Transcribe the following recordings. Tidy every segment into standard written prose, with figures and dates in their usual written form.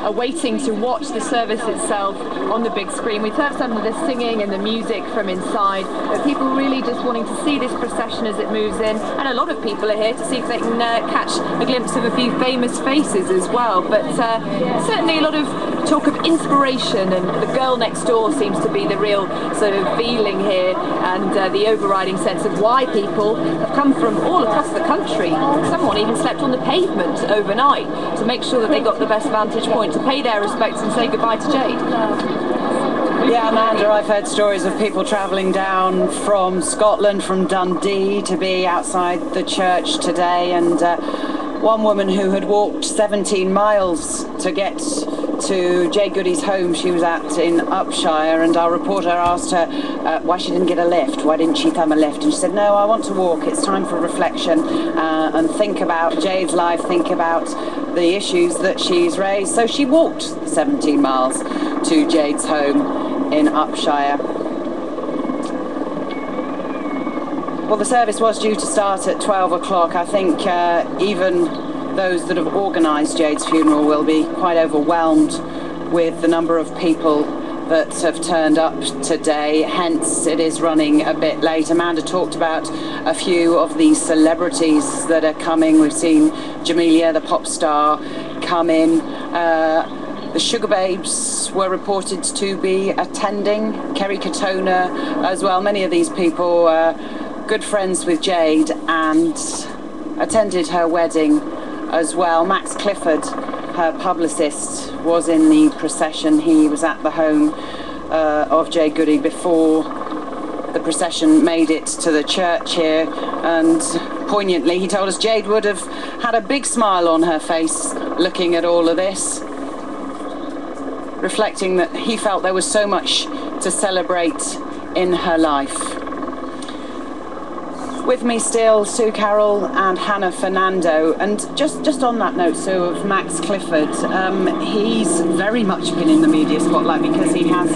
are waiting to watch the service itself on the big screen. We've heard some of the singing and the music from inside, but people really just wanting to see this procession as it moves in, and a lot of people are here to see if they can catch a glimpse of a few famous faces as well. But certainly a lot of talk of inspiration, and the girl next door seems to be the real sort of feeling here, and the overriding sense of why people have come from all across the country. Someone even slept on the pavement overnight to make sure that they got the best vantage point to pay their respects and say goodbye to Jade. Yeah, Amanda, I've heard stories of people travelling down from Scotland, from Dundee, to be outside the church today, and one woman who had walked 17 miles to get to Jade Goody's home she was at in Upshire, and our reporter asked her why she didn't get a lift, why didn't she thumb a lift, and she said, no, I want to walk, it's time for reflection and think about Jade's life, think about the issues that she's raised. So she walked 17 miles to Jade's home in Upshire. Well, the service was due to start at 12 o'clock. I think even those that have organised Jade's funeral will be quite overwhelmed with the number of people that have turned up today, hence it is running a bit late. Amanda talked about a few of the celebrities that are coming. We've seen Jamelia, the pop star, come in. The Sugar Babes were reported to be attending, Kerry Katona as well. Many of these people good friends with Jade and attended her wedding as well. Max Clifford, her publicist, was in the procession. He was at the home of Jade Goody before the procession made it to the church here, and poignantly he told us Jade would have had a big smile on her face looking at all of this, reflecting that he felt there was so much to celebrate in her life. With me still, Sue Carroll and Hannah Fernando, and just on that note, Sue, of Max Clifford, he's very much been in the media spotlight because he has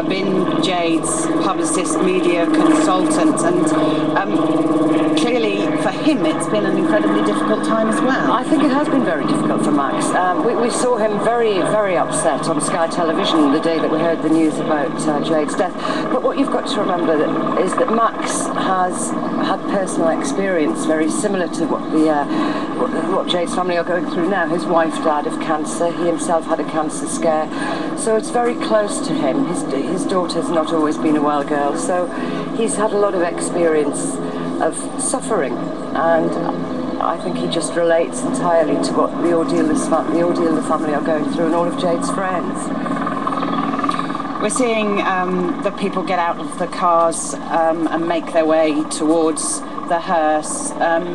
been Jade's publicist, media consultant, and clearly for him it's been an incredibly difficult time as well. I think it has been very difficult for Max. We saw him very, very upset on Sky Television the day that we heard the news about Jade's death. But what you've got to remember is that Max has had personal experience very similar to what Jade's family are going through now. His wife died of cancer. He himself had a cancer scare. So it's very close to him. His daughter's not always been a well girl. So he's had a lot of experience of suffering, and I think he just relates entirely to what the ordeal the family are going through, and all of Jade's friends. We're seeing the people get out of the cars and make their way towards the hearse.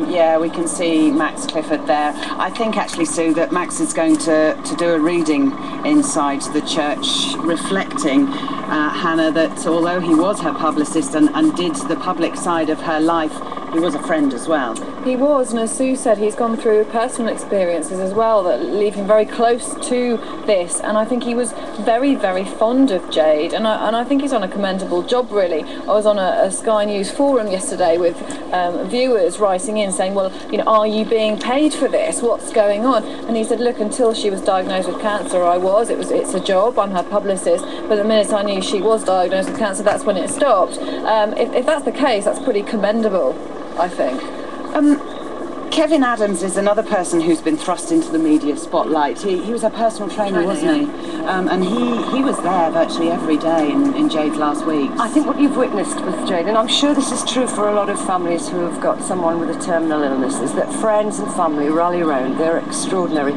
Yeah, we can see Max Clifford there. I think actually, Sue, that Max is going to do a reading inside the church, reflecting, Hannah, that although he was her publicist and did the public side of her life, he was a friend as well. He was, and as Sue said, he's gone through personal experiences as well that leave him very close to this, and I think he was very, very fond of Jade, and I think he's on a commendable job, really. I was on a Sky News forum yesterday with viewers writing in saying, well, you know, are you being paid for this? What's going on? And he said, look, until she was diagnosed with cancer, it's a job, I'm her publicist, but the minute I knew she was diagnosed with cancer, that's when it stopped. If that's the case, that's pretty commendable, I think. Kevin Adams is another person who's been thrust into the media spotlight. He was a personal trainer, wasn't he? And he was there virtually every day in Jade's last week. I think what you've witnessed with Jade, and I'm sure this is true for a lot of families who have got someone with a terminal illness, is that friends and family rally around. They're extraordinary.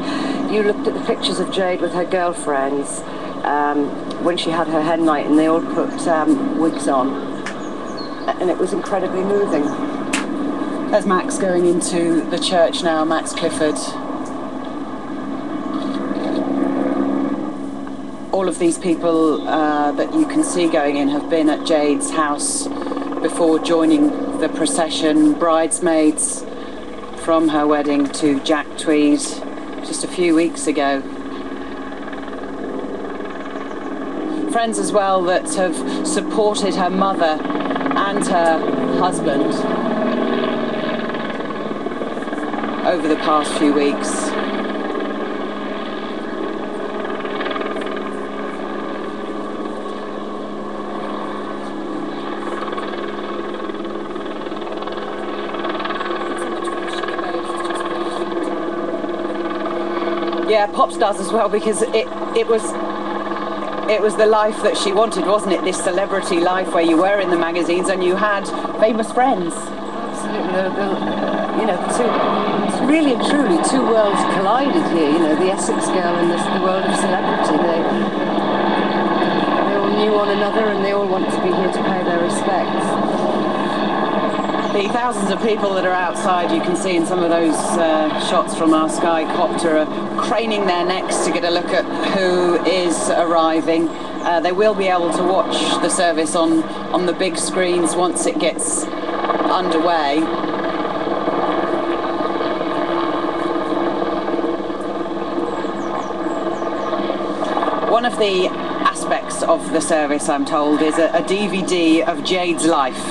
You looked at the pictures of Jade with her girlfriends when she had her hen night, and they all put wigs on, and it was incredibly moving. There's Max going into the church now, Max Clifford. All of these people that you can see going in have been at Jade's house before joining the procession. Bridesmaids from her wedding to Jack Tweed just a few weeks ago. Friends as well that have supported her mother and her husband over the past few weeks. Yeah, pop stars as well, because it was the life that she wanted, wasn't it? This celebrity life where you were in the magazines and you had famous friends. Absolutely. You know, it's really and truly two worlds collided here. You know, the Essex girl and the world of celebrity. They all knew one another, and they all wanted to be here to pay their respects. The thousands of people that are outside, you can see in some of those shots from our Skycopter, are craning their necks to get a look at who is arriving. They will be able to watch the service on the big screens once it gets underway. One of the aspects of the service, I'm told, is a DVD of Jade's life.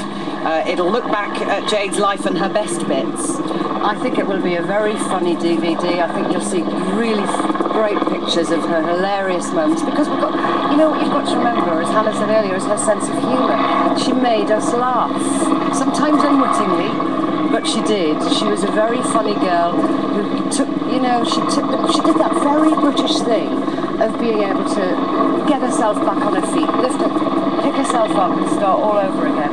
It'll look back at Jade's life and her best bits. I think it will be a very funny DVD. I think you'll see really great pictures of her hilarious moments, because we've got, you know what you've got to remember, as Hannah said earlier, is her sense of humour. She made us laugh, sometimes unwittingly, but she did. She was a very funny girl who took, you know, she did that very British thing of being able to get herself back on her feet, lift up, pick herself up and start all over again.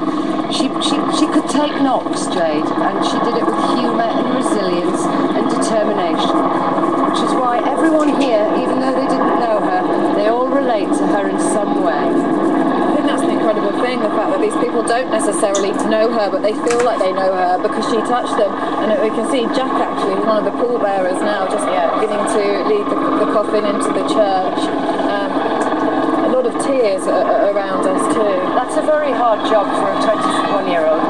She could take knocks, Jade, and she did it with humour and resilience and determination, which is why everyone here, even though they didn't know her, they all relate to her in some way. I think that's an incredible thing, the fact that these people don't necessarily know her, but they feel like they know her because she touched them. And we can see Jack, actually, one of the pallbearers now, just beginning to lead the coffin into the church. A lot of tears around us too. That's a very hard job for a 21-year-old.